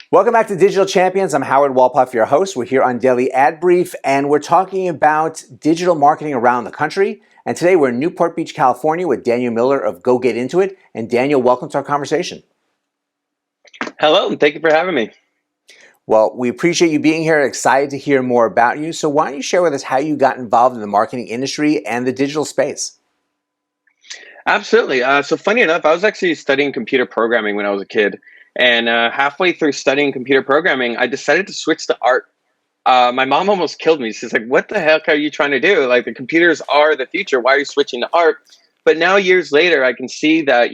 Welcome back to Digital Champions. I'm Howard Walpoff, your host. We're here on Daily Ad Brief, and we're talking about digital marketing around the country. And today we're in Newport Beach, California with Daniel Miller of goGetintoit. And Daniel, welcome to our conversation. Hello, and thank you for having me. Well, we appreciate you being here. Excited to hear more about you. So why don't you share with us how you got involved in the marketing industry and the digital space? Absolutely. So funny enough, I was actually studying computer programming when I was a kid. And halfway through studying computer programming, I decided to switch to art. My mom almost killed me. She's like, what the heck are you trying to do? Like, the computers are the future. Why are you switching to art? But now, years later, I can see that,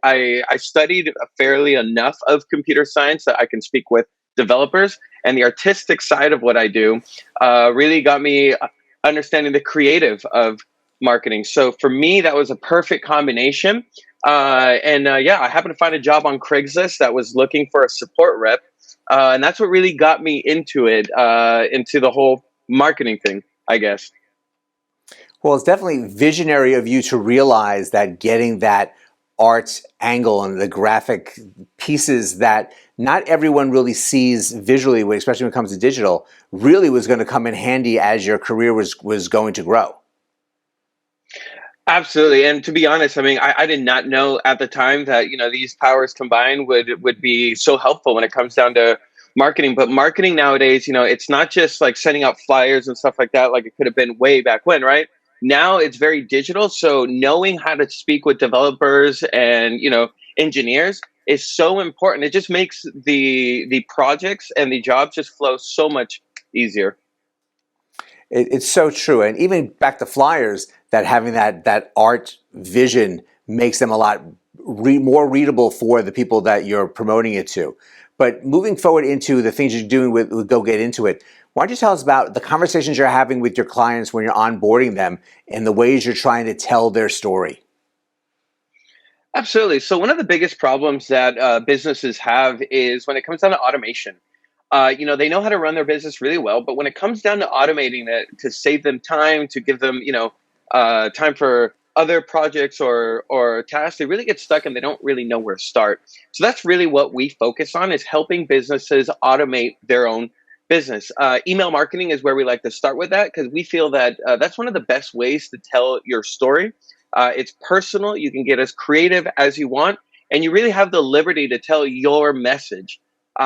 I studied fairly enough of computer science that I can speak with developers. And the artistic side of what I do really got me understanding the creative of marketing. So for me, that was a perfect combination. Yeah, I happened to find a job on Craigslist that was looking for a support rep. And that's what really got me into it, into the whole marketing thing, I guess. Well, it's definitely visionary of you to realize that getting that art angle and the graphic pieces that not everyone really sees visually, especially when it comes to digital, really was going to come in handy as your career was going to grow. Absolutely. And to be honest, I mean, I did not know at the time that, these powers combined would be so helpful when it comes down to marketing. But marketing nowadays, it's not just like sending out flyers and stuff like that, like it could have been way back when, right? Now it's very digital. So knowing how to speak with developers and, engineers is so important. It just makes the projects and the jobs just flow so much easier. It's so true. And even back to flyers, that having that art vision makes them a lot more readable for the people that you're promoting it to. But moving forward into the things you're doing with goGetintoit, why don't you tell us about the conversations you're having with your clients when you're onboarding them and the ways you're trying to tell their story? Absolutely. So one of the biggest problems that businesses have is when it comes down to automation. They know how to run their business really well, but when it comes down to automating it to save them time, to give them, time for other projects or tasks, they really get stuck and they don't really know where to start. So that's really what we focus on, is helping businesses automate their own business. Email marketing is where we like to start with that, because we feel that that's one of the best ways to tell your story. It's personal. You can get as creative as you want, and you really have the liberty to tell your message.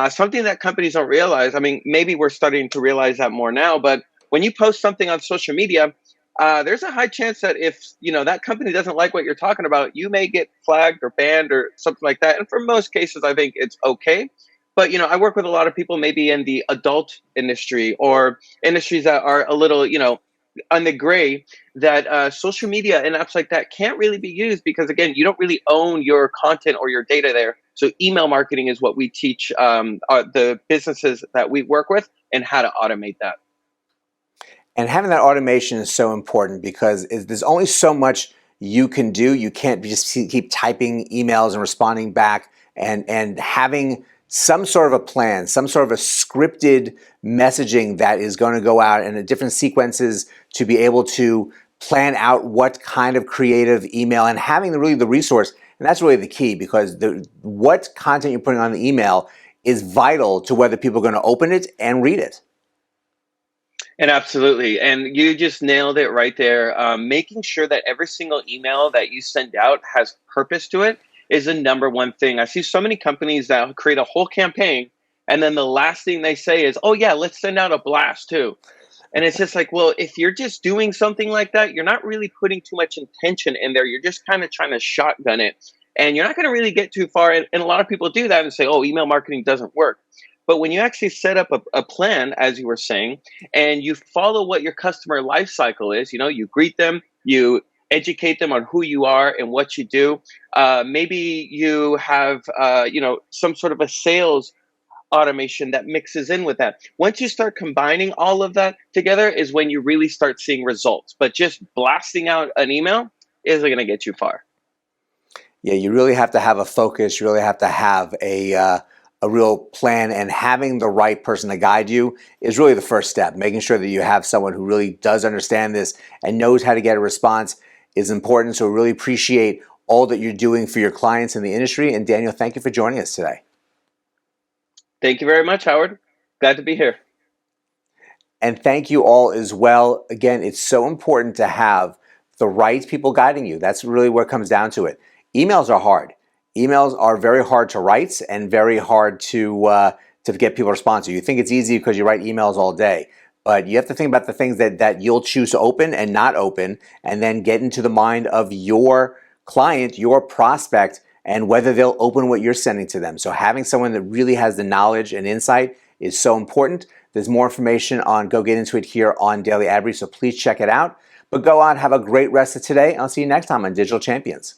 Something that companies don't realize. I mean, maybe we're starting to realize that more now, but when you post something on social media, there's a high chance that if that company doesn't like what you're talking about, you may get flagged or banned or something like that. And for most cases, I think it's okay. But I work with a lot of people maybe in the adult industry or industries that are a little, on the gray, that social media and apps like that can't really be used because, again, you don't really own your content or your data there. So email marketing is what we teach the businesses that we work with, and how to automate that. And having that automation is so important because there's only so much you can do. You can't just keep typing emails and responding back, and having some sort of a plan, some sort of a scripted messaging that is going to go out in different sequences to be able to plan out what kind of creative email, and having really the resource. And that's really the key, because what content you're putting on the email is vital to whether people are going to open it and read it. And absolutely. And you just nailed it right there. Making sure that every single email that you send out has purpose to it is the number one thing. I see so many companies that create a whole campaign, and then the last thing they say is, oh, yeah, let's send out a blast too. And it's just like, well, if you're just doing something like that, you're not really putting too much intention in there. You're just kind of trying to shotgun it. And you're not going to really get too far. And a lot of people do that and say, oh, email marketing doesn't work. But when you actually set up a plan, as you were saying, and you follow what your customer life cycle is, you greet them, you educate them on who you are and what you do. Maybe you have, some sort of a sales automation that mixes in with that. Once you start combining all of that together is when you really start seeing results. But just blasting out an email isn't going to get you far. Yeah, you really have to have a focus. You really have to have a real plan, and having the right person to guide you is really the first step. Making sure that you have someone who really does understand this and knows how to get a response is important. So we really appreciate all that you're doing for your clients in the industry. And Daniel, thank you for joining us today. Thank you very much, Howard. Glad to be here. And thank you all as well. Again, it's so important to have the right people guiding you. That's really what comes down to it. Emails are hard. Emails are very hard to write and very hard to get people to respond to. You think it's easy because you write emails all day, but you have to think about the things that you'll choose to open and not open, and then get into the mind of your client, your prospect, and whether they'll open what you're sending to them. So having someone that really has the knowledge and insight is so important. There's more information on Go Get Into It here on Daily Ad Brief, so please check it out. But go out, have a great rest of today. I'll see you next time on Digital Champions.